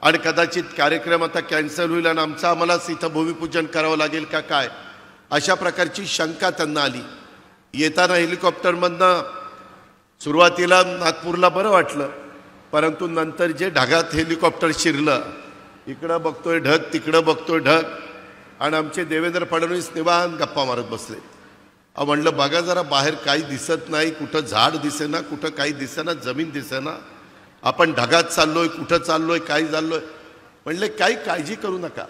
आणि कदाचित कार्यक्रम आता कॅन्सल होईल आणि आम्हालाच इथं भूमिपूजन करावं लागेल का काय, अशा प्रकारची शंका त्यांना आली. येताना हेलिकॉप्टरमधनं सुरुवातीला नागपूरला बरं वाटलं, परंतु नंतर जे ढगात हेलिकॉप्टर शिरलं, इकडं बघतोय ढग तिकडं बघतोय ढग, आणि आमचे देवेंद्र फडणवीस निवांत गप्पा मारत बसले. म्हणलं बघा जरा बाहेर काही दिसत नाही, कुठं झाड दिसेना, कुठं काही दिसेना, जमीन दिसेना, आपण ढगात चाललोय, कुठं चाललोय, काय चाललोय. म्हणले काही काळजी करू नका.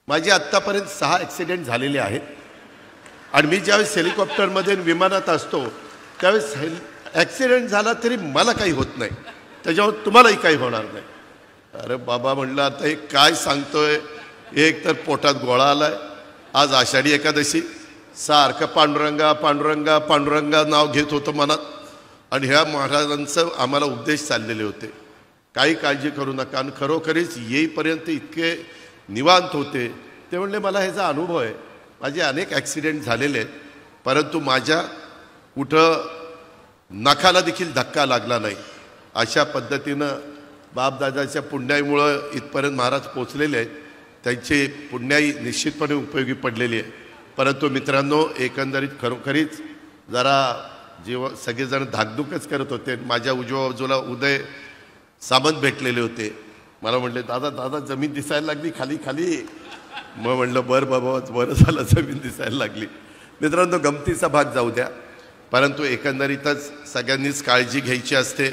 माझे आत्तापर्यंत 6 ॲक्सिडेंट झालेले आहेत आणि मी ज्यावेळेस हेलिकॉप्टरमध्ये विमानात असतो त्यावेळेस ॲक्सिडेंट झाला तरी मला काही होत नाही, त्याच्यावर तुम्हालाही काही होणार नाही. अरे बाबा म्हणलं आता हे काय सांगतोय, एक तर पोटात गोळा आलाय, आज आषाढी एकादशी, सारखं पांडुरंगा पांडुरंगा पांडुरंगा नाव घेत होतं मनात, आणि ह्या महाराजांचं आम्हाला उपदेश चाललेले होते, काही काळजी करू नका. आणि खरोखरीच येईपर्यंत इतके निवांत होते. ते म्हणले मला ह्याचा अनुभव आहे, माझे अनेक ॲक्सिडेंट झालेले आहेत, परंतु माझ्या कुठं नखाला देखील धक्का लागला नाही. अशा पद्धतीनं बापदादाच्या पुण्याईमुळं इथपर्यंत महाराज पोचलेले आहेत. त्यांची पुण्याई निश्चितपणे उपयोगी पडलेली आहे. परंतु मित्रांनो, एकंदरीत खरोखरीच जरा सगळेजण धाकधूकच करत होते. माझ्या उजव्या बाजूला उदय सामंत भेटलेले होते. मला म्हणले दादा दादा जमीन दिसायला लागली खाली खाली. मग म्हणलं बरं बाबा बरं झालं जमीन दिसायला लागली. मित्रांनो, गमतीचा भाग जाऊ द्या, परंतु एकंदरीतच सगळ्यांनीच काळजी घ्यायची असते.